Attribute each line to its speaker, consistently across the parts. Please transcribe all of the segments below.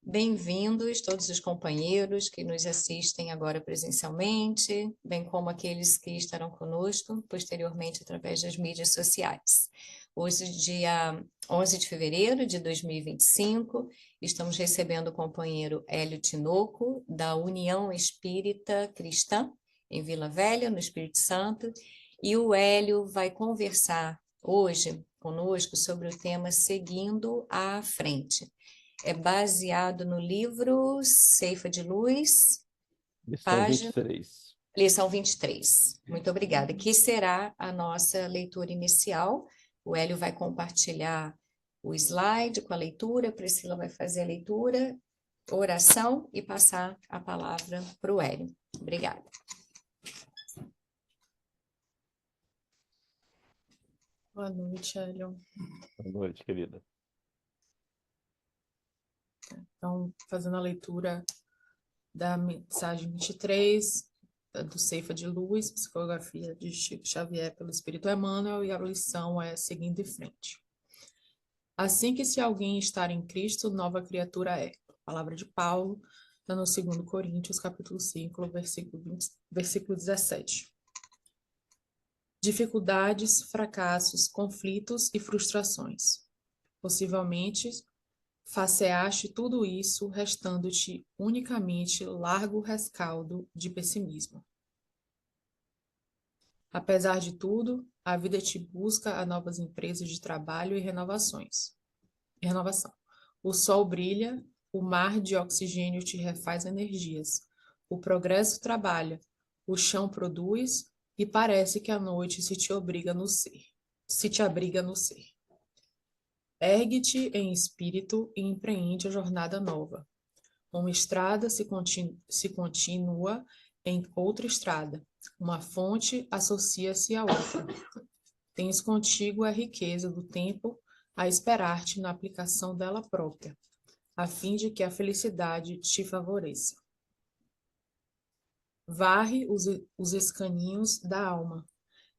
Speaker 1: Bem-vindos todos os companheiros que nos assistem agora presencialmente, bem como aqueles que estarão conosco posteriormente através das mídias sociais. Hoje, dia 11 de fevereiro de 2025, estamos recebendo o companheiro Hélio Tinoco, da União Espírita Cristã, em Vila Velha, no Espírito Santo, e o Hélio vai conversar hoje conosco sobre o tema Seguindo à Frente. É baseado no livro Ceifa de Luz,
Speaker 2: Lição
Speaker 1: página,
Speaker 2: 23.
Speaker 1: lição 23. Muito obrigada. Que será a nossa leitura inicial. O Hélio vai compartilhar o slide com a leitura, a Priscila vai fazer a leitura, oração e passar a palavra para o Hélio. Obrigada.
Speaker 3: Boa noite, Hélio.
Speaker 2: Boa noite, querida.
Speaker 3: Então, fazendo a leitura da mensagem 23, do Ceifa de Luz, psicografia de Chico Xavier pelo Espírito Emmanuel, e a lição é Seguindo em Frente. Assim que se alguém estar em Cristo, nova criatura é. Palavra de Paulo, está no 2 Coríntios, capítulo 5, versículo 17. Dificuldades, fracassos, conflitos e frustrações. Possivelmente, faceaste tudo isso, restando-te unicamente largo rescaldo de pessimismo. Apesar de tudo, a vida te busca a novas empresas de trabalho e renovação. O sol brilha, o mar de oxigênio te refaz energias, o progresso trabalha, o chão produz e parece que a noite se te abriga no ser. Ergue-te em espírito e empreende a jornada nova. Uma estrada se continua em outra estrada. Uma fonte associa-se à outra. Tens contigo a riqueza do tempo a esperar-te na aplicação dela própria, a fim de que a felicidade te favoreça. Varre os escaninhos da alma,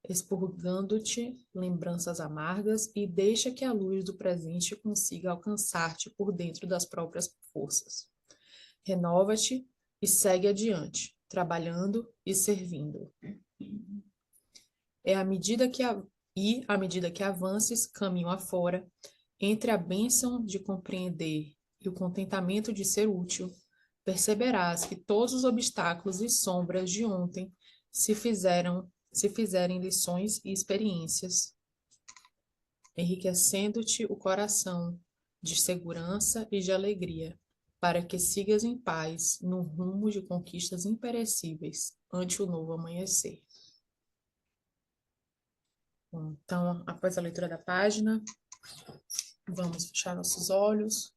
Speaker 3: expurgando-te lembranças amargas e deixa que a luz do presente consiga alcançar-te por dentro das próprias forças. Renova-te e segue adiante, trabalhando e servindo. À medida que avances caminho afora, entre a bênção de compreender e o contentamento de ser útil, perceberás que todos os obstáculos e sombras de ontem se fizerem lições e experiências, enriquecendo-te o coração de segurança e de alegria, para que sigas em paz no rumo de conquistas imperecíveis ante o novo amanhecer. Bom, então, após a leitura da página, vamos fechar nossos olhos,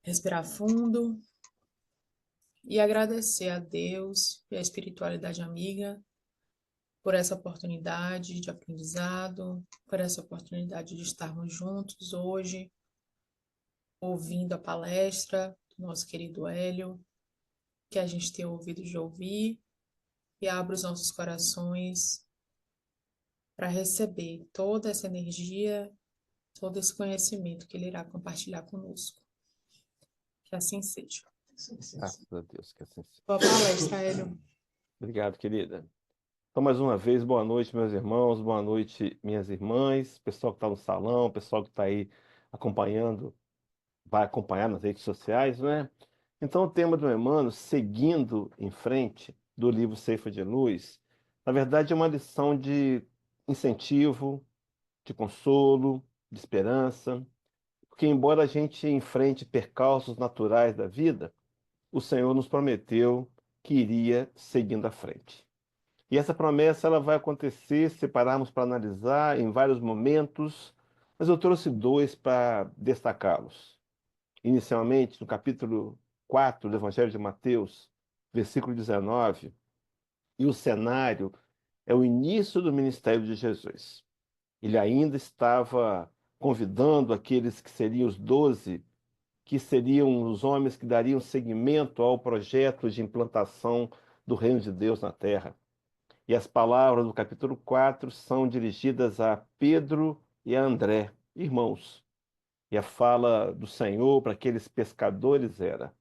Speaker 3: respirar fundo e agradecer a Deus e à espiritualidade amiga por essa oportunidade de aprendizado, por essa oportunidade de estarmos juntos hoje, ouvindo a palestra do nosso querido Hélio, que a gente tem ouvido de ouvir, e abra os nossos corações para receber toda essa energia, todo esse conhecimento que ele irá compartilhar conosco. Que assim seja.
Speaker 2: Graças a Deus que assim seja.
Speaker 3: Boa palestra, Hélio.
Speaker 2: Obrigado, querida. Então, mais uma vez, boa noite, meus irmãos, boa noite, minhas irmãs, pessoal que está no salão, pessoal que está aí acompanhando, vai acompanhar nas redes sociais, né? Então, o tema do Emmanuel, seguindo em frente, do livro Ceifa de Luz, na verdade é uma lição de incentivo, de consolo, de esperança, porque embora a gente enfrente percalços naturais da vida, o Senhor nos prometeu que iria seguindo à frente. E essa promessa ela vai acontecer se pararmos para analisar em vários momentos, mas eu trouxe dois para destacá-los. Inicialmente, no capítulo 4 do Evangelho de Mateus, versículo 19, e o cenário é o início do ministério de Jesus. Ele ainda estava convidando aqueles que seriam os 12, que seriam os homens que dariam seguimento ao projeto de implantação do reino de Deus na terra. E as palavras do capítulo 4 são dirigidas a Pedro e a André, irmãos. E a fala do Senhor para aqueles pescadores era: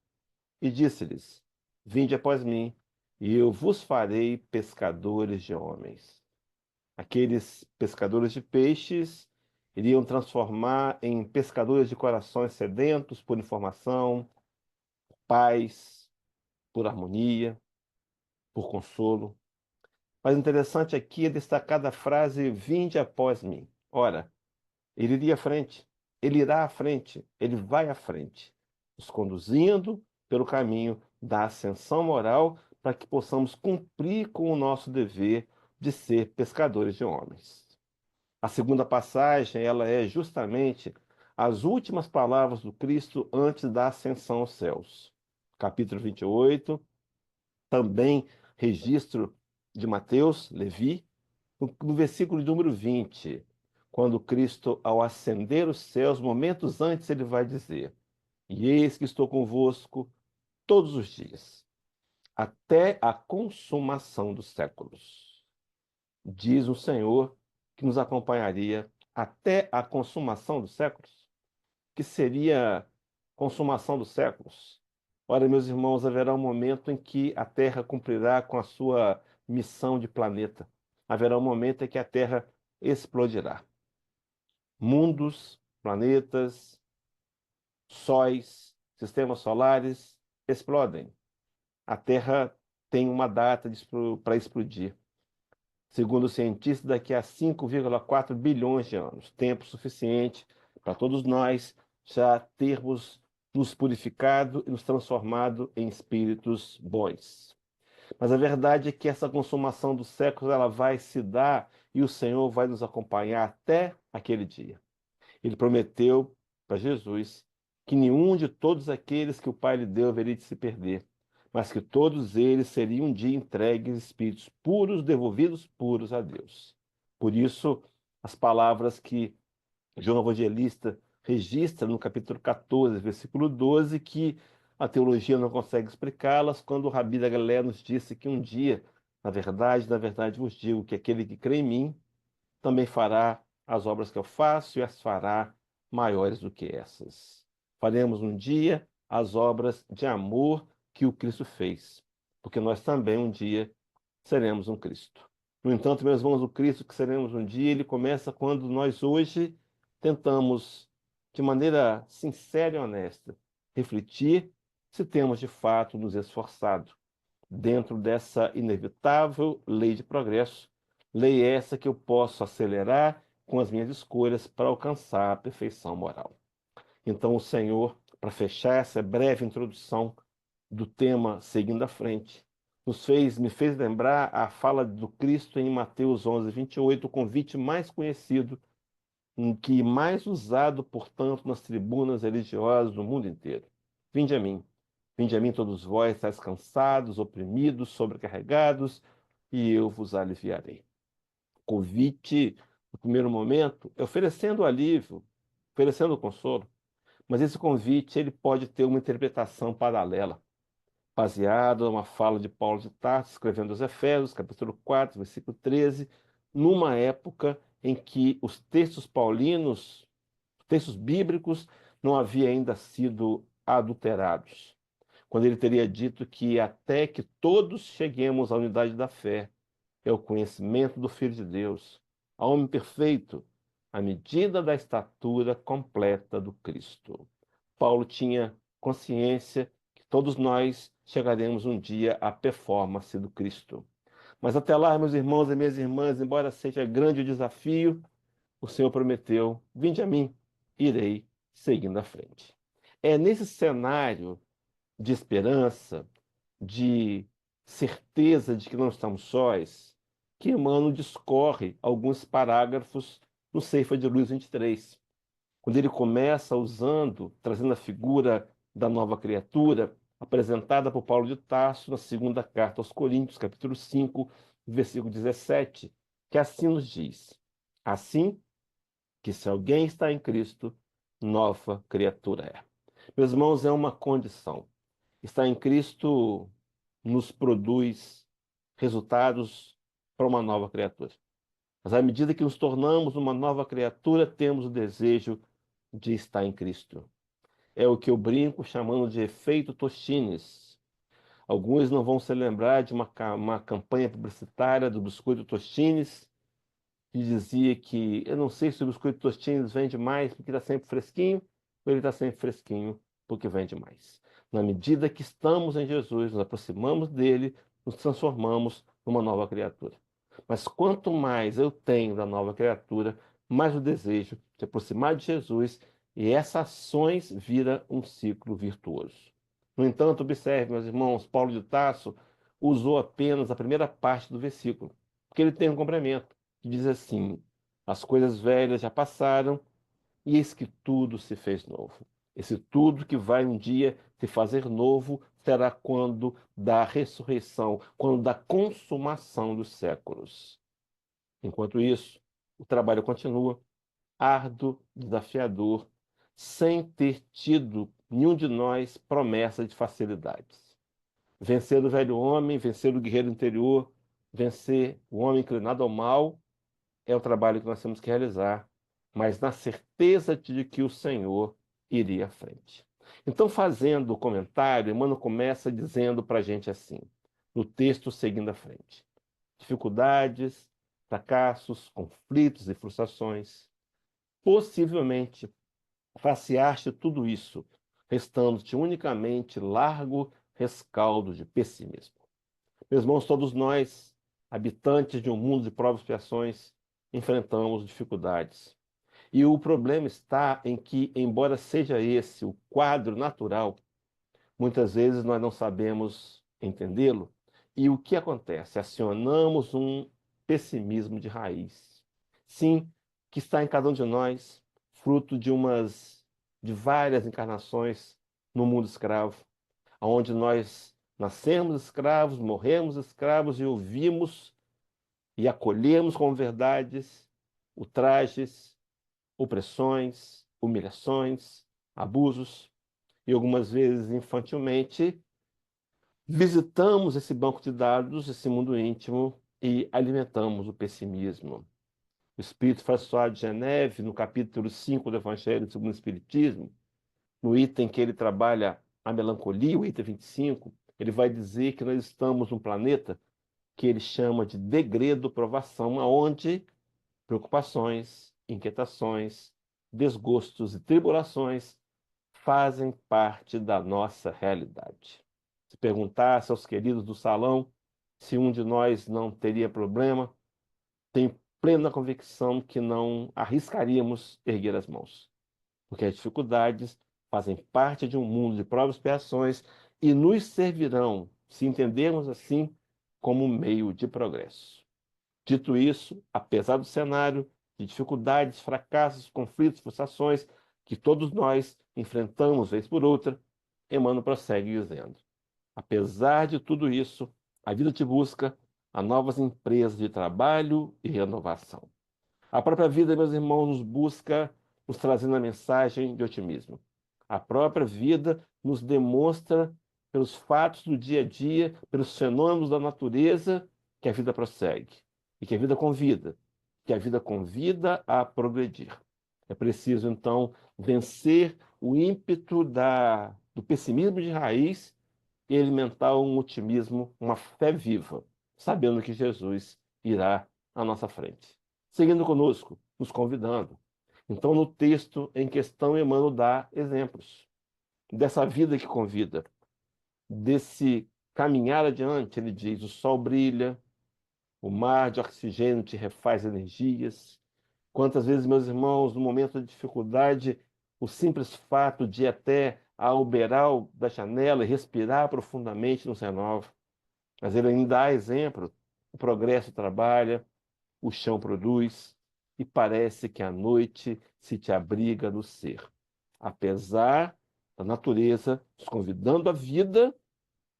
Speaker 2: E disse-lhes: Vinde após mim, e eu vos farei pescadores de homens. Aqueles pescadores de peixes iriam transformar em pescadores de corações sedentos por informação, paz, por harmonia, por consolo. Mas o interessante aqui é destacar a frase: Vinde após mim. Ora, ele iria à frente, ele irá à frente, ele vai à frente, nos conduzindo pelo caminho da ascensão moral para que possamos cumprir com o nosso dever de ser pescadores de homens. A segunda passagem, ela é justamente as últimas palavras do Cristo antes da ascensão aos céus. Capítulo 28, também registro de Mateus, Levi, no versículo de número 20, quando Cristo, ao ascender os céus, momentos antes, ele vai dizer: E eis que estou convosco todos os dias, até a consumação dos séculos. Diz o Senhor que nos acompanharia até a consumação dos séculos. Que seria consumação dos séculos? Ora, meus irmãos, haverá um momento em que a Terra cumprirá com a sua missão de planeta. Haverá um momento em que a Terra explodirá. Mundos, planetas, sóis, sistemas solares explodem. A Terra tem uma data para explodir. Segundo os cientistas, daqui a 5,4 bilhões de anos, tempo suficiente para todos nós já termos nos purificado e nos transformado em espíritos bons. Mas a verdade é que essa consumação dos séculos ela vai se dar e o Senhor vai nos acompanhar até aquele dia. Ele prometeu para Jesus que nenhum de todos aqueles que o Pai lhe deu haveria de se perder, mas que todos eles seriam um dia entregues espíritos puros, devolvidos puros a Deus. Por isso, as palavras que João Evangelista registra no capítulo 14, versículo 12, que a teologia não consegue explicá-las, quando o Rabi da Galileia nos disse que um dia, na verdade vos digo que aquele que crê em mim também fará as obras que eu faço e as fará maiores do que essas. Faremos um dia as obras de amor que o Cristo fez, porque nós também um dia seremos um Cristo. No entanto, meus irmãos, o Cristo que seremos um dia, ele começa quando nós hoje tentamos, de maneira sincera e honesta, refletir se temos de fato nos esforçado dentro dessa inevitável lei de progresso, lei essa que eu posso acelerar com as minhas escolhas para alcançar a perfeição moral. Então, o Senhor, para fechar essa breve introdução do tema seguindo à frente, me fez lembrar a fala do Cristo em Mateus 11, 28, o convite mais conhecido, que mais usado, portanto, nas tribunas religiosas do mundo inteiro. Vinde a mim. Vinde a mim todos vós, estáis cansados, oprimidos, sobrecarregados, e eu vos aliviarei. Convite, no primeiro momento, é oferecendo alívio, oferecendo consolo. Mas esse convite ele pode ter uma interpretação paralela, baseada numa fala de Paulo de Tarso, escrevendo aos Efésios, capítulo 4, versículo 13, numa época em que os textos paulinos, textos bíblicos, não haviam ainda sido adulterados. Quando ele teria dito que até que todos cheguemos à unidade da fé, é o conhecimento do Filho de Deus, ao homem perfeito, à medida da estatura completa do Cristo. Paulo tinha consciência que todos nós chegaremos um dia à performance do Cristo. Mas até lá, meus irmãos e minhas irmãs, embora seja grande o desafio, o Senhor prometeu: vinde a mim, irei seguindo à frente. É nesse cenário de esperança, de certeza de que não estamos sós, que Emmanuel discorre alguns parágrafos no Ceifa de Luz 23. Quando ele começa trazendo a figura da nova criatura, apresentada por Paulo de Tarso na segunda carta aos Coríntios, capítulo 5, versículo 17, que assim nos diz: Assim que se alguém está em Cristo, nova criatura é. Meus irmãos, é uma condição. Estar em Cristo nos produz resultados para uma nova criatura. Mas à medida que nos tornamos uma nova criatura, temos o desejo de estar em Cristo. É o que eu brinco chamando de efeito Tostines. Alguns não vão se lembrar de uma campanha publicitária do biscoito Tostines, que dizia que eu não sei se o biscoito Tostines vende mais porque está sempre fresquinho, ou ele está sempre fresquinho porque vende mais. Na medida que estamos em Jesus, nos aproximamos dele, nos transformamos numa nova criatura. Mas quanto mais eu tenho da nova criatura, mais o desejo de aproximar de Jesus, e essas ações vira um ciclo virtuoso. No entanto, observe, meus irmãos, Paulo de Tarso usou apenas a primeira parte do versículo, porque ele tem um complemento que diz assim: as coisas velhas já passaram e eis que tudo se fez novo. Esse tudo que vai um dia se fazer novo será quando da ressurreição, quando da consumação dos séculos. Enquanto isso, o trabalho continua, árduo, desafiador, sem ter tido nenhum de nós promessa de facilidades. Vencer o velho homem, vencer o guerreiro interior, vencer o homem inclinado ao mal, é o trabalho que nós temos que realizar, mas na certeza de que o Senhor iria à frente. Então, fazendo o comentário, Emmanuel começa dizendo para a gente assim, no texto seguindo à frente: dificuldades, fracassos, conflitos e frustrações. Possivelmente, faceaste tudo isso, restando-te unicamente largo rescaldo de pessimismo. Meus irmãos, todos nós, habitantes de um mundo de provas e expiações, enfrentamos dificuldades. E o problema está em que, embora seja esse o quadro natural, muitas vezes nós não sabemos entendê-lo. E o que acontece? Acionamos um pessimismo de raiz. Sim, que está em cada um de nós, fruto de várias encarnações no mundo escravo, onde nós nascemos escravos, morremos escravos e ouvimos e acolhemos como verdades ultrajes, opressões, humilhações, abusos, e algumas vezes infantilmente visitamos esse banco de dados, esse mundo íntimo, e alimentamos o pessimismo. O Espírito François de Geneve, no capítulo 5 do Evangelho segundo o Espiritismo, no item que ele trabalha a melancolia, o item 25, ele vai dizer que nós estamos num planeta que ele chama de degredo-provação, aonde preocupações, inquietações, desgostos e tribulações fazem parte da nossa realidade. Se perguntasse aos queridos do salão se um de nós não teria problema, tenho plena convicção que não arriscaríamos erguer as mãos, porque as dificuldades fazem parte de um mundo de provas e expiações e nos servirão, se entendermos assim, como meio de progresso. Dito isso, apesar do cenário de dificuldades, fracassos, conflitos, frustrações que todos nós enfrentamos vez por outra, Emmanuel prossegue dizendo: apesar de tudo isso, a vida te busca a novas empresas de trabalho e renovação. A própria vida, meus irmãos, nos busca, nos trazendo a mensagem de otimismo. A própria vida nos demonstra, pelos fatos do dia a dia, pelos fenômenos da natureza, que a vida prossegue e que a vida convida a progredir. É preciso, então, vencer o ímpeto do pessimismo de raiz e alimentar um otimismo, uma fé viva, sabendo que Jesus irá à nossa frente. Seguindo conosco, nos convidando. Então, no texto em questão, Emmanuel dá exemplos dessa vida que convida, desse caminhar adiante. Ele diz: o sol brilha, o mar de oxigênio te refaz energias. Quantas vezes, meus irmãos, no momento de dificuldade, o simples fato de ir até a uberal da janela e respirar profundamente nos renova. Mas ele ainda dá exemplo: o progresso trabalha, o chão produz, e parece que a noite se te abriga no ser. Apesar da natureza nos convidando à vida,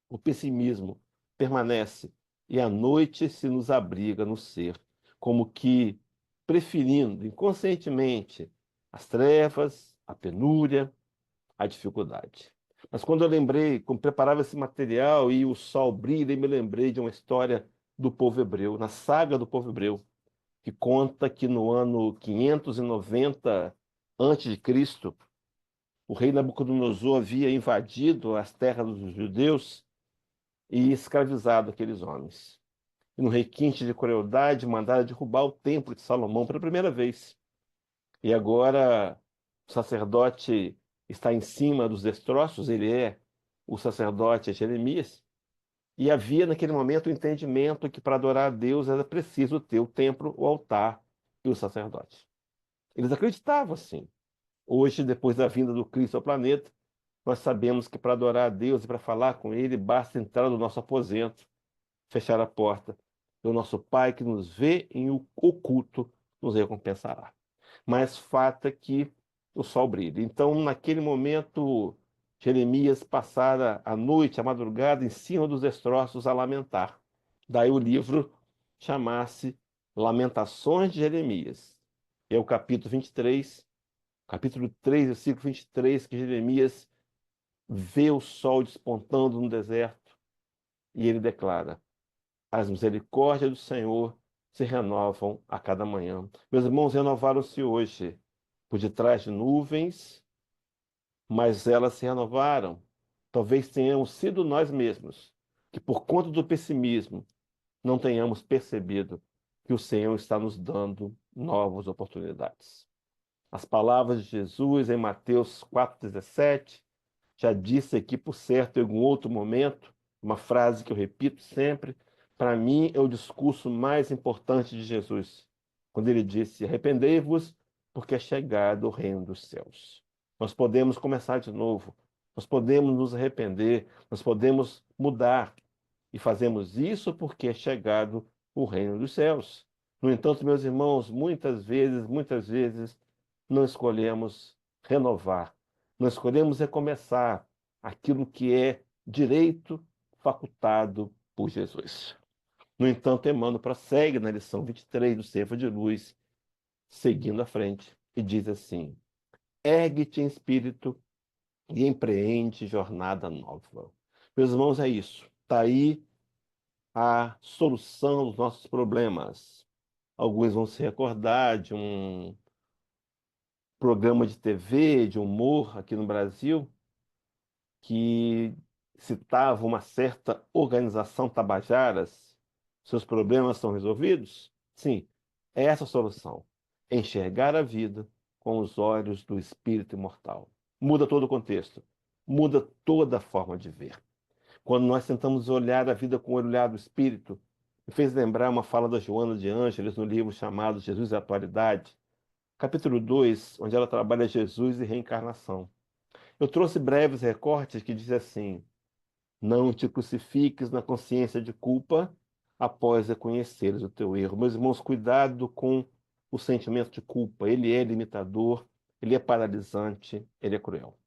Speaker 2: o pessimismo permanece e a noite se nos abriga no ser, como que preferindo inconscientemente as trevas, a penúria, a dificuldade. Mas quando eu lembrei, quando preparava esse material e o sol brilha, eu me lembrei de uma história do povo hebreu, na saga do povo hebreu, que conta que no ano 590 antes de Cristo, o rei Nabucodonosor havia invadido as terras dos judeus e escravizado aqueles homens. E no requinte de crueldade, mandaram derrubar o templo de Salomão pela primeira vez. E agora o sacerdote está em cima dos destroços, ele é o sacerdote Jeremias. E havia naquele momento o entendimento que para adorar a Deus era preciso ter o templo, o altar e o sacerdote. Eles acreditavam assim. Hoje, depois da vinda do Cristo ao planeta, nós sabemos que para adorar a Deus e para falar com Ele, basta entrar no nosso aposento, fechar a porta, e o nosso Pai que nos vê em oculto nos recompensará. Mas fato é que o sol brilha. Então, naquele momento, Jeremias passara a noite, a madrugada, em cima dos destroços a lamentar. Daí o livro chamasse Lamentações de Jeremias. É o capítulo 23, capítulo 3, versículo 23, que Jeremias vê o sol despontando no deserto e ele declara: as misericórdias do Senhor se renovam a cada manhã. Meus irmãos, renovaram-se hoje por detrás de nuvens, mas elas se renovaram. Talvez tenhamos sido nós mesmos que, por conta do pessimismo, não tenhamos percebido que o Senhor está nos dando novas oportunidades. As palavras de Jesus em Mateus 4,17, já disse aqui por certo em algum outro momento, uma frase que eu repito sempre, para mim é o discurso mais importante de Jesus, quando ele disse: arrependei-vos, porque é chegado o reino dos céus. Nós podemos começar de novo, nós podemos nos arrepender, nós podemos mudar, e fazemos isso porque é chegado o reino dos céus. No entanto, meus irmãos, muitas vezes, não escolhemos renovar, não escolhemos recomeçar aquilo que é direito facultado por Jesus. No entanto, Emmanuel prossegue na lição 23 do Ceifa de Luz, seguindo à frente, e diz assim: ergue-te em espírito e empreende jornada nova. Meus irmãos, é isso. Está aí a solução dos nossos problemas. Alguns vão se recordar de um programa de TV, de humor aqui no Brasil, que citava uma certa organização Tabajaras. Seus problemas são resolvidos? Sim, é essa a solução. Enxergar a vida com os olhos do espírito imortal. Muda todo o contexto, muda toda a forma de ver. Quando nós tentamos olhar a vida com o olhar do espírito, me fez lembrar uma fala da Joana de Ângeles no livro chamado Jesus e a Atualidade, capítulo 2, onde ela trabalha Jesus e reencarnação. Eu trouxe breves recortes que diz assim: não te crucifiques na consciência de culpa após reconheceres o teu erro. Meus irmãos, cuidado com o sentimento de culpa. Ele é limitador, ele é paralisante, ele é cruel.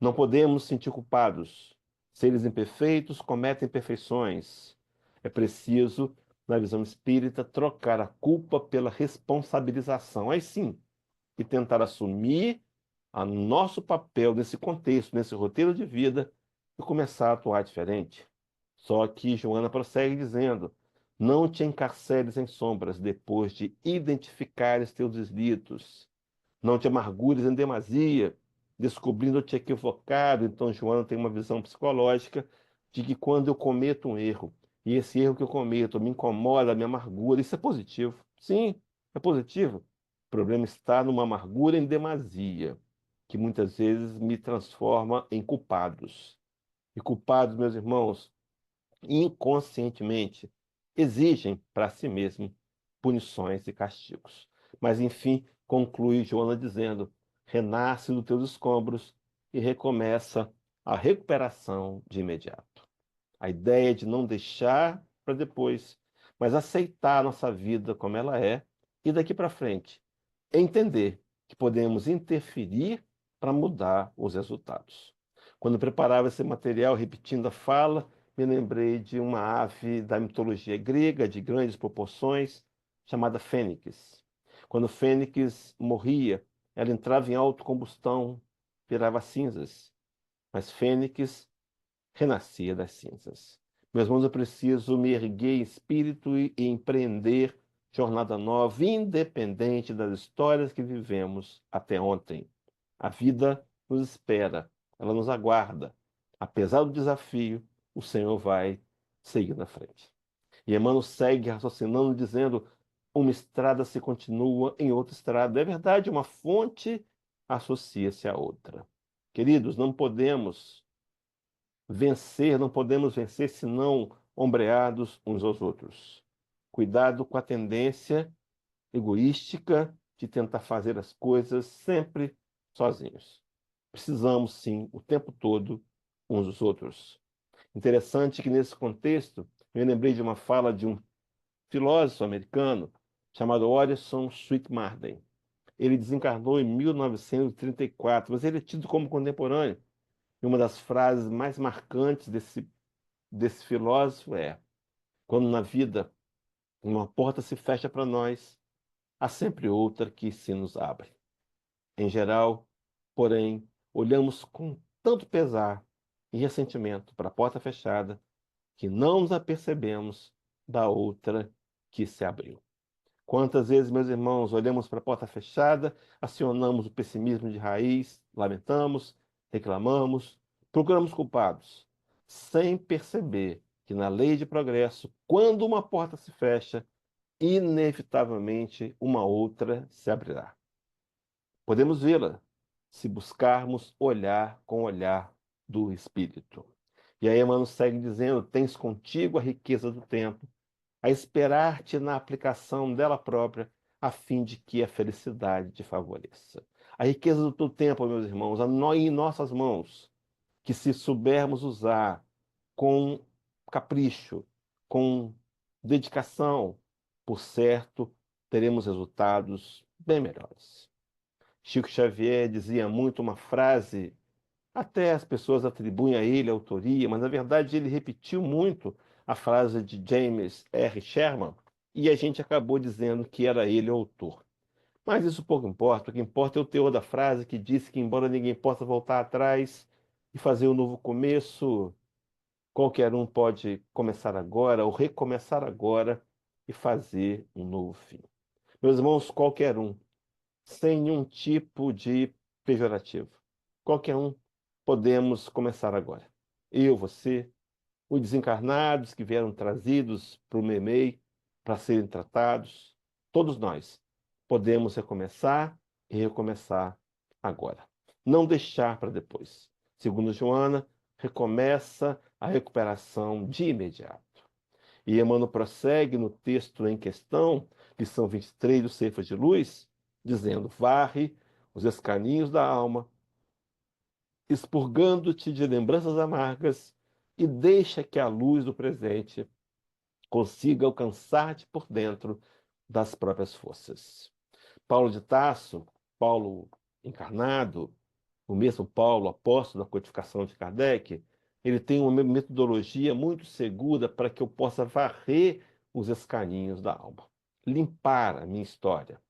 Speaker 2: Não podemos sentir culpados. Seres imperfeitos cometem imperfeições. É preciso, na visão espírita, trocar a culpa pela responsabilização. Aí sim, e tentar assumir o nosso papel nesse contexto, nesse roteiro de vida e começar a atuar diferente. Só que Joana prossegue dizendo: não te encarceres em sombras depois de identificares teus deslitos. Não te amargures em demasia, descobrindo-te equivocado. Então, Joana tem uma visão psicológica de que quando eu cometo um erro, e esse erro que eu cometo me incomoda, me amargura, isso é positivo. Sim, é positivo. O problema está numa amargura em demasia, que muitas vezes me transforma em culpados. E culpados, meus irmãos, inconscientemente, exigem para si mesmo punições e castigos. Mas, enfim, conclui Joana dizendo: renasce dos teus escombros e recomeça a recuperação de imediato. A ideia de não deixar para depois, mas aceitar a nossa vida como ela é e daqui para frente entender que podemos interferir para mudar os resultados. Quando preparava esse material, repetindo a fala, me lembrei de uma ave da mitologia grega de grandes proporções, chamada fênix. Quando o fênix morria, ela entrava em autocombustão, virava cinzas. Mas fênix renascia das cinzas. Meus irmãos, eu preciso me erguer em espírito e empreender jornada nova, independente das histórias que vivemos até ontem. A vida nos espera, ela nos aguarda. Apesar do desafio, o Senhor vai seguir na frente. E Emmanuel segue raciocinando, dizendo: uma estrada se continua em outra estrada. É verdade, uma fonte associa-se à outra. Queridos, não podemos vencer senão ombreados uns aos outros. Cuidado com a tendência egoística de tentar fazer as coisas sempre sozinhos. Precisamos, sim, o tempo todo, uns dos outros. Interessante que, nesse contexto, eu lembrei de uma fala de um filósofo americano chamado Orison Swett Marden. Ele desencarnou em 1934, mas ele é tido como contemporâneo. E uma das frases mais marcantes desse filósofo é: quando na vida uma porta se fecha para nós, há sempre outra que se nos abre. Em geral, porém, olhamos com tanto pesar e ressentimento para a porta fechada que não nos apercebemos da outra que se abriu. Quantas vezes, meus irmãos, olhamos para a porta fechada, acionamos o pessimismo de raiz, lamentamos, reclamamos, procuramos culpados, sem perceber que na lei de progresso, quando uma porta se fecha, inevitavelmente uma outra se abrirá. Podemos vê-la se buscarmos olhar com o olhar do Espírito. E aí Emmanuel segue dizendo: tens contigo a riqueza do tempo, a esperar-te na aplicação dela própria, a fim de que a felicidade te favoreça. A riqueza do teu tempo, meus irmãos, em nossas mãos, que se soubermos usar com capricho, com dedicação, por certo, teremos resultados bem melhores. Chico Xavier dizia muito uma frase, até as pessoas atribuem a ele a autoria, mas na verdade ele repetiu muito a frase de James R. Sherman e a gente acabou dizendo que era ele o autor. Mas isso pouco importa, o que importa é o teor da frase que disse que, embora ninguém possa voltar atrás e fazer um novo começo, qualquer um pode começar agora ou recomeçar agora e fazer um novo fim. Meus irmãos, qualquer um, sem nenhum tipo de pejorativo. Qualquer um, podemos começar agora. Eu, você, os desencarnados que vieram trazidos para o Memei para serem tratados, todos nós podemos recomeçar e recomeçar agora. Não deixar para depois. Segundo Joana, recomeça a recuperação de imediato. E Emmanuel prossegue no texto em questão, lição 23 do Ceifas de Luz, dizendo: varre os escaninhos da alma, expurgando-te de lembranças amargas, e deixa que a luz do presente consiga alcançar-te por dentro das próprias forças. Paulo de Tarso, Paulo encarnado, o mesmo Paulo, apóstolo da codificação de Kardec, ele tem uma metodologia muito segura para que eu possa varrer os escaninhos da alma, limpar a minha história,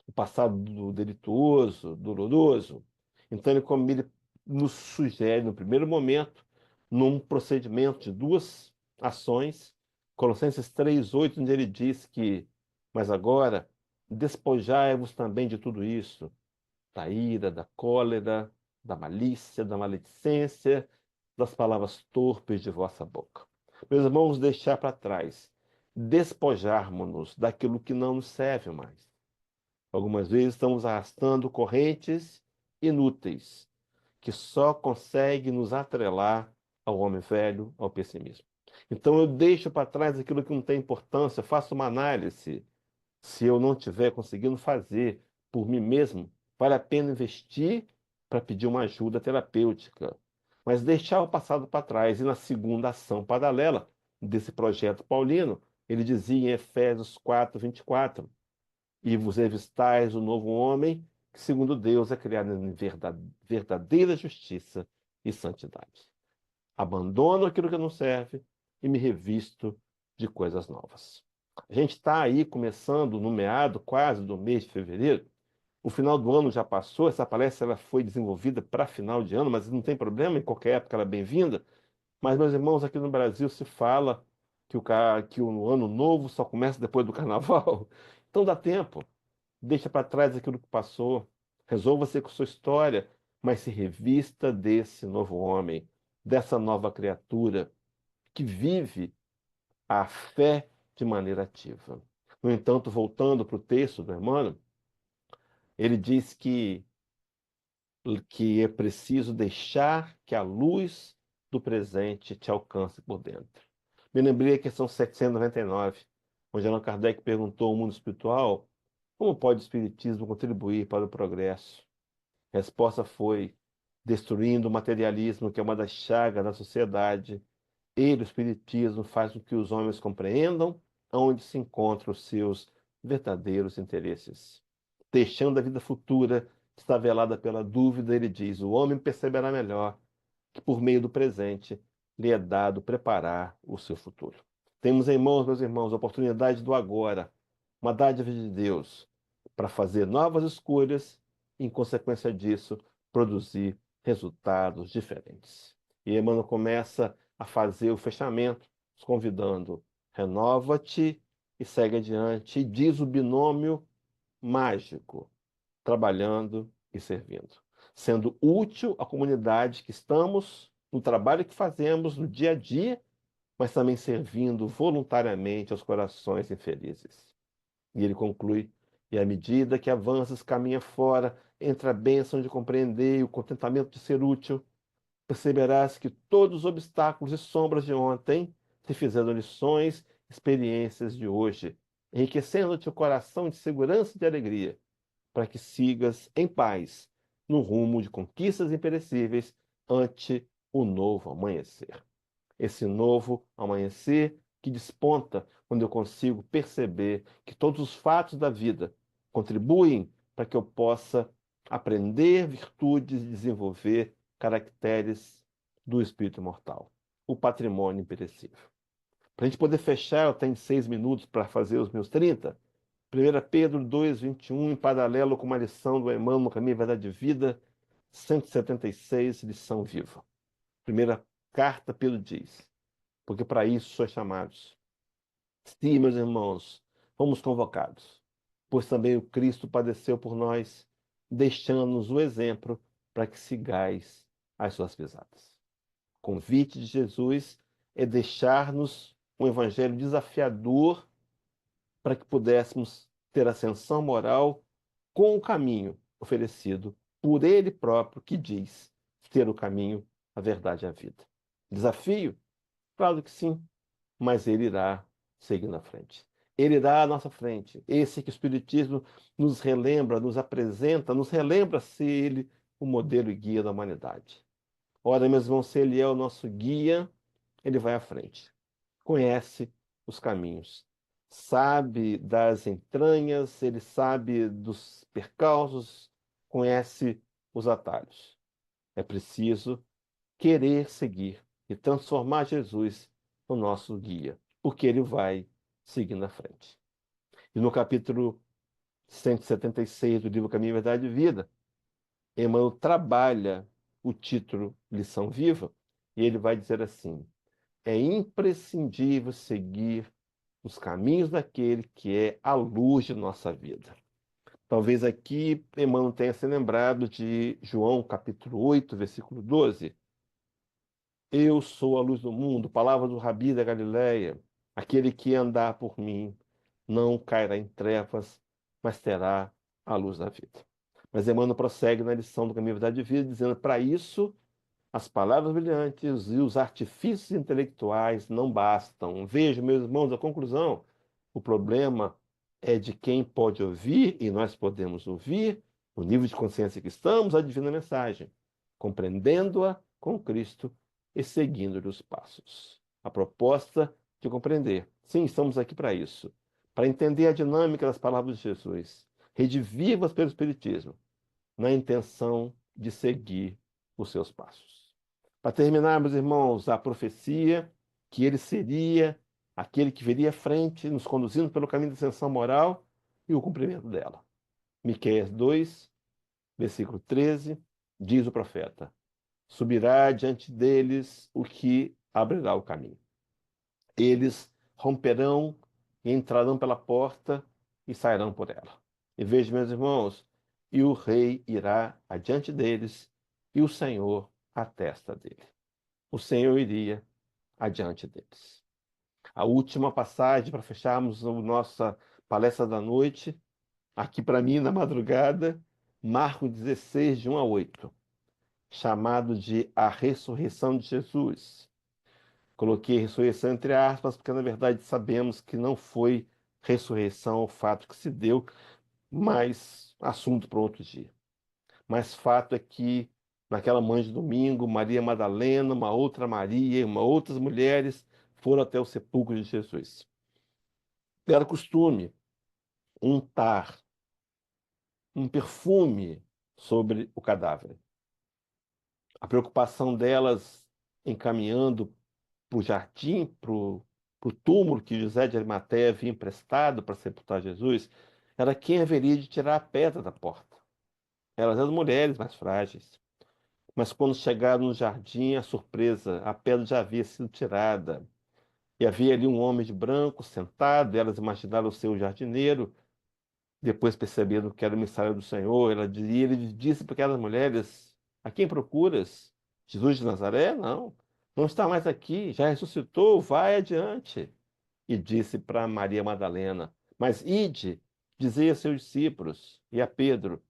Speaker 2: o passado delituoso, doloroso. Então, como ele nos sugere, no primeiro momento, num procedimento de duas ações, Colossenses 3:8, onde ele diz que, mas agora, despojai-vos também de tudo isso, da ira, da cólera, da malícia, da maledicência, das palavras torpes de vossa boca. Meus irmãos, deixar para trás, despojarmos-nos daquilo que não nos serve mais. Algumas vezes estamos arrastando correntes inúteis, que só conseguem nos atrelar ao homem velho, ao pessimismo. Então eu deixo para trás aquilo que não tem importância, faço uma análise. Se eu não estiver conseguindo fazer por mim mesmo, vale a pena investir para pedir uma ajuda terapêutica. Mas deixar o passado para trás. E na segunda ação paralela desse projeto paulino, ele dizia em Efésios 4:24, e vos revistais o novo homem, que segundo Deus é criado em verdadeira justiça e santidade. Abandono aquilo que não serve e me revisto de coisas novas. A gente está aí começando no meado quase do mês de fevereiro. O final do ano já passou, essa palestra ela foi desenvolvida para final de ano, mas não tem problema, em qualquer época ela é bem-vinda. Mas, meus irmãos, aqui no Brasil se fala que o ano novo só começa depois do carnaval. Então dá tempo. Deixa para trás aquilo que passou. Resolva-se com sua história, mas se revista desse novo homem, dessa nova criatura que vive a fé de maneira ativa. No entanto, voltando para o texto do Emmanuel, ele diz que é preciso deixar que a luz do presente te alcance por dentro. Me lembrei a questão 799, onde Allan Kardec perguntou ao mundo espiritual como pode o Espiritismo contribuir para o progresso. A resposta foi: destruindo o materialismo, que é uma das chagas da sociedade, ele, o Espiritismo, faz com que os homens compreendam onde se encontram os seus verdadeiros interesses. Deixando a vida futura está velada pela dúvida, ele diz: o homem perceberá melhor que por meio do presente lhe é dado preparar o seu futuro. Temos em mãos, meus irmãos, a oportunidade do agora, uma dádiva de Deus, para fazer novas escolhas e, em consequência disso, produzir resultados diferentes. E Emmanuel começa a fazer o fechamento, nos convidando: renova-te e segue adiante, e diz o binômio mágico: trabalhando e servindo, sendo útil à comunidade que estamos, no trabalho que fazemos no dia a dia, mas também servindo voluntariamente aos corações infelizes. E ele conclui: e à medida que avanças, caminha fora entre a bênção de compreender e o contentamento de ser útil, perceberás que todos os obstáculos e sombras de ontem se fizeram lições, experiências de hoje, enriquecendo-te o coração de segurança e de alegria, para que sigas em paz no rumo de conquistas imperecíveis ante o novo amanhecer. Esse novo amanhecer que desponta quando eu consigo perceber que todos os fatos da vida contribuem para que eu possa aprender virtudes e desenvolver caracteres do espírito imortal, o patrimônio imperecível. Para a gente poder fechar, eu tenho 6 minutos para fazer os meus 30. 1 Pedro 2:21, em paralelo com uma lição do Emmanuel no Caminho, Verdade e Vida, 176, lição viva. Primeira carta, Pedro diz: porque para isso sois chamados. Sim, meus irmãos, fomos convocados, pois também o Cristo padeceu por nós, deixando-nos o exemplo para que sigais as suas pisadas. O convite de Jesus é deixar-nos um evangelho desafiador para que pudéssemos ter ascensão moral com o caminho oferecido por Ele próprio, que diz ter o caminho, a verdade e a vida. Desafio? Claro que sim, mas Ele irá seguir na frente. Ele irá à nossa frente. Esse que o Espiritismo nos relembra, nos apresenta, nos relembra ser Ele o modelo e guia da humanidade. Ora, meus irmãos, se Ele é o nosso guia, Ele vai à frente. Conhece os caminhos, sabe das entranhas, ele sabe dos percalços, conhece os atalhos. É preciso querer seguir e transformar Jesus no nosso guia, porque ele vai seguindo à frente. E no capítulo 176 do livro Caminho, Verdade e Vida, Emmanuel trabalha o título Lição Viva, e ele vai dizer assim: é imprescindível seguir os caminhos daquele que é a luz de nossa vida. Talvez aqui Emmanuel tenha se lembrado de João capítulo 8, versículo 12. Eu sou a luz do mundo, palavra do Rabi da Galileia. Aquele que andar por mim não cairá em trevas, mas terá a luz da vida. Mas Emmanuel prossegue na lição do Caminho, Verdade e Vida, dizendo: para isso as palavras brilhantes e os artifícios intelectuais não bastam. Vejam, meus irmãos, a conclusão. O problema é de quem pode ouvir, e nós podemos ouvir, no nível de consciência que estamos, a divina mensagem, compreendendo-a com Cristo e seguindo-lhe os passos. A proposta de compreender. Sim, estamos aqui para isso. Para entender a dinâmica das palavras de Jesus, redivivas pelo Espiritismo, na intenção de seguir os seus passos. Para terminar, meus irmãos, a profecia que ele seria aquele que viria à frente, nos conduzindo pelo caminho da ascensão moral e o cumprimento dela. Miqueias 2, versículo 13, diz o profeta: subirá diante deles o que abrirá o caminho. Eles romperão e entrarão pela porta e sairão por ela. E veja, meus irmãos, e o rei irá adiante deles, e o Senhor à testa dele. O Senhor iria adiante deles. A última passagem para fecharmos a nossa palestra da noite, aqui para mim na madrugada, Marcos 16, de 1 a 8, chamado de a ressurreição de Jesus. Coloquei ressurreição entre aspas, porque na verdade sabemos que não foi ressurreição o fato que se deu, mas assunto para outro dia. Mas fato é que naquela manhã de domingo, Maria Madalena, uma outra Maria e outras mulheres foram até o sepulcro de Jesus. Era costume untar um perfume sobre o cadáver. A preocupação delas encaminhando para o jardim, para o túmulo que José de Arimateia havia emprestado para sepultar Jesus, era quem haveria de tirar a pedra da porta. Elas eram mulheres mais frágeis. Mas quando chegaram no jardim, a surpresa, a pedra já havia sido tirada. E havia ali um homem de branco sentado, elas imaginaram o seu jardineiro. Depois perceberam que era o emissário do Senhor, ele disse para aquelas mulheres: A quem procuras? Jesus de Nazaré? Não, não está mais aqui, já ressuscitou, vai adiante. E disse para Maria Madalena: Mas ide, dizei a seus discípulos e a Pedro,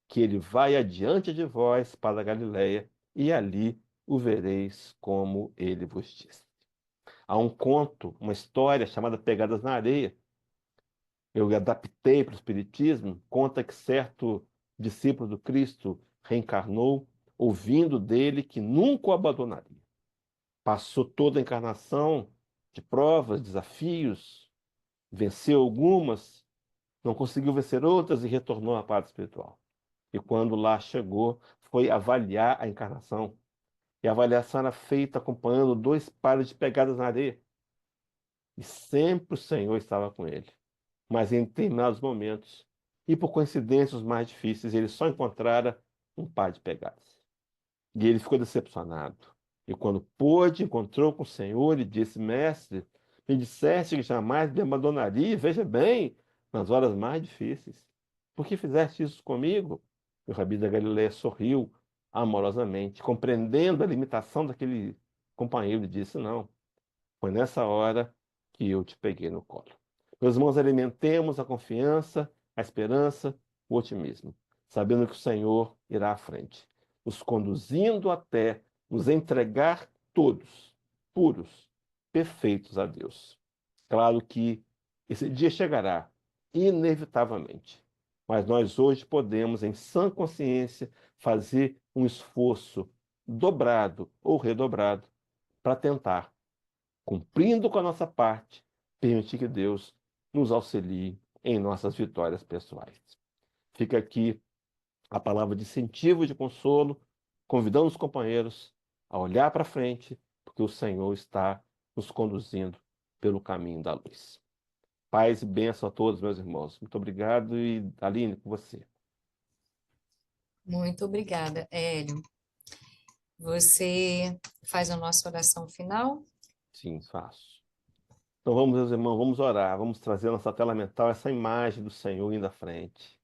Speaker 2: que ele vai adiante de vós para a Galiléia, e ali o vereis como ele vos disse. Há um conto, uma história chamada Pegadas na Areia, eu adaptei para o Espiritismo, conta que certo discípulo do Cristo reencarnou, ouvindo dele que nunca o abandonaria. Passou toda a encarnação de provas, desafios, venceu algumas, não conseguiu vencer outras e retornou à paz espiritual. E quando lá chegou, foi avaliar a encarnação. E a avaliação era feita acompanhando 2 pares de pegadas na areia. E sempre o Senhor estava com ele. Mas em determinados momentos, e por coincidências mais difíceis, ele só encontrara um par de pegadas. E ele ficou decepcionado. E quando pôde, encontrou com o Senhor e disse: Mestre, me disseste que jamais me abandonaria, veja bem, nas horas mais difíceis. Por que fizeste isso comigo? E o Rabi da Galileia sorriu amorosamente, compreendendo a limitação daquele companheiro, e disse: Não, foi nessa hora que eu te peguei no colo. Meus irmãos, alimentemos a confiança, a esperança, o otimismo, sabendo que o Senhor irá à frente, nos conduzindo até nos entregar todos, puros, perfeitos a Deus. Claro que esse dia chegará, inevitavelmente, mas nós hoje podemos, em sã consciência, fazer um esforço dobrado ou redobrado para tentar, cumprindo com a nossa parte, permitir que Deus nos auxilie em nossas vitórias pessoais. Fica aqui a palavra de incentivo e de consolo, convidando os companheiros a olhar para frente, porque o Senhor está nos conduzindo pelo caminho da luz. Paz e bênção a todos, meus irmãos. Muito obrigado e, Aline, com você.
Speaker 1: Muito obrigada, Hélio. Você faz a nossa oração final?
Speaker 2: Sim, faço. Então vamos, meus irmãos, vamos orar, vamos trazer à nossa tela mental essa imagem do Senhor indo à frente.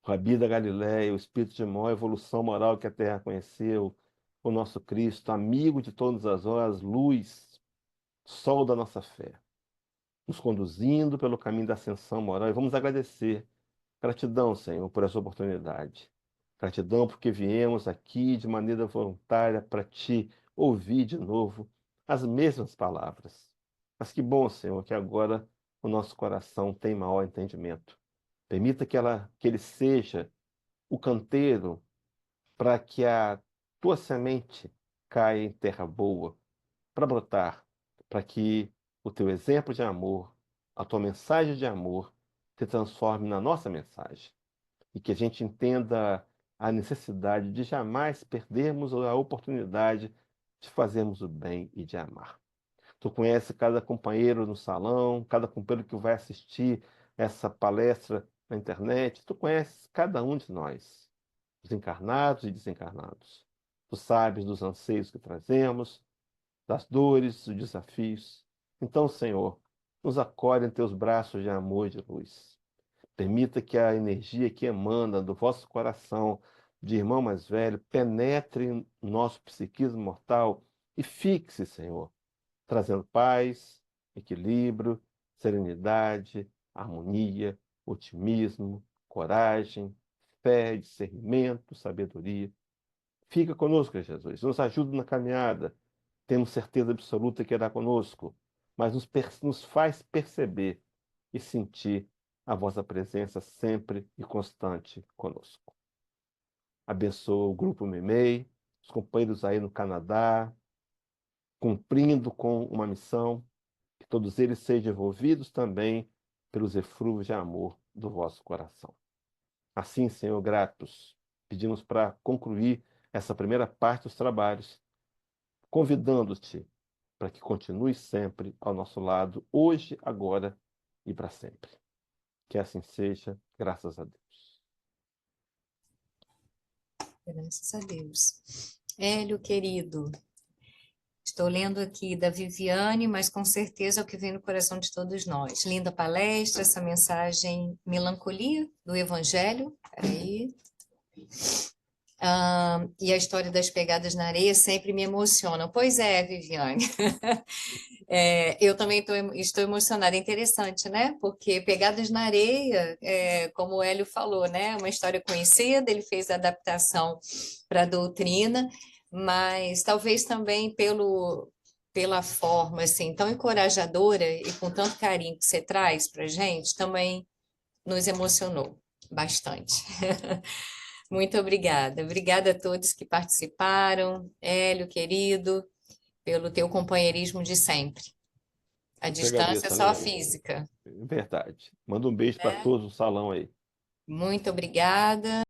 Speaker 2: O Rabi da Galileia, o Espírito de maior evolução moral que a Terra conheceu, o nosso Cristo, amigo de todas as horas, luz, sol da nossa fé, nos conduzindo pelo caminho da ascensão moral. E vamos agradecer. Gratidão, Senhor, por essa oportunidade. Gratidão porque viemos aqui de maneira voluntária para te ouvir de novo as mesmas palavras. Mas que bom, Senhor, que agora o nosso coração tem maior entendimento. Permita que ele seja o canteiro para que a tua semente caia em terra boa, para brotar, para que o teu exemplo de amor, a tua mensagem de amor, se transforme na nossa mensagem. E que a gente entenda a necessidade de jamais perdermos a oportunidade de fazermos o bem e de amar. Tu conhece cada companheiro no salão, cada companheiro que vai assistir essa palestra na internet. Tu conheces cada um de nós, os encarnados e desencarnados. Tu sabes dos anseios que trazemos, das dores, dos desafios. Então, Senhor, nos acolhe em teus braços de amor e de luz. Permita que a energia que emana do vosso coração de irmão mais velho penetre em nosso psiquismo mortal e fixe, Senhor, trazendo paz, equilíbrio, serenidade, harmonia, otimismo, coragem, fé, discernimento, sabedoria. Fica conosco, Jesus. Nos ajuda na caminhada. Temos certeza absoluta que irá conosco, mas nos faz perceber e sentir a vossa presença sempre e constante conosco. Abençoa o Grupo Memei, os companheiros aí no Canadá, cumprindo com uma missão, que todos eles sejam envolvidos também pelos eflúvios de amor do vosso coração. Assim, Senhor, gratos, pedimos para concluir essa primeira parte dos trabalhos, convidando-te para que continue sempre ao nosso lado, hoje, agora e para sempre. Que assim seja, graças a Deus.
Speaker 1: Graças a Deus. Hélio, querido, estou lendo aqui da Viviane, mas com certeza é o que vem no coração de todos nós. Linda palestra, essa mensagem melancolia do Evangelho. Peraí. E a história das pegadas na areia sempre me emociona. Pois é, Viviane. Eu também estou emocionada. É interessante, né? Porque Pegadas na Areia, como o Hélio falou, né? Uma história conhecida, ele fez a adaptação para a doutrina, mas talvez também pela forma assim, tão encorajadora e com tanto carinho que você traz para a gente, também nos emocionou bastante. Muito obrigada. Obrigada a todos que participaram. Hélio, querido, pelo teu companheirismo de sempre. A
Speaker 2: Eu que
Speaker 1: distância é
Speaker 2: agradeço,
Speaker 1: só a
Speaker 2: Anaí.
Speaker 1: física.
Speaker 2: Verdade. Manda um beijo para
Speaker 1: Né?
Speaker 2: todos no salão aí.
Speaker 1: Muito obrigada.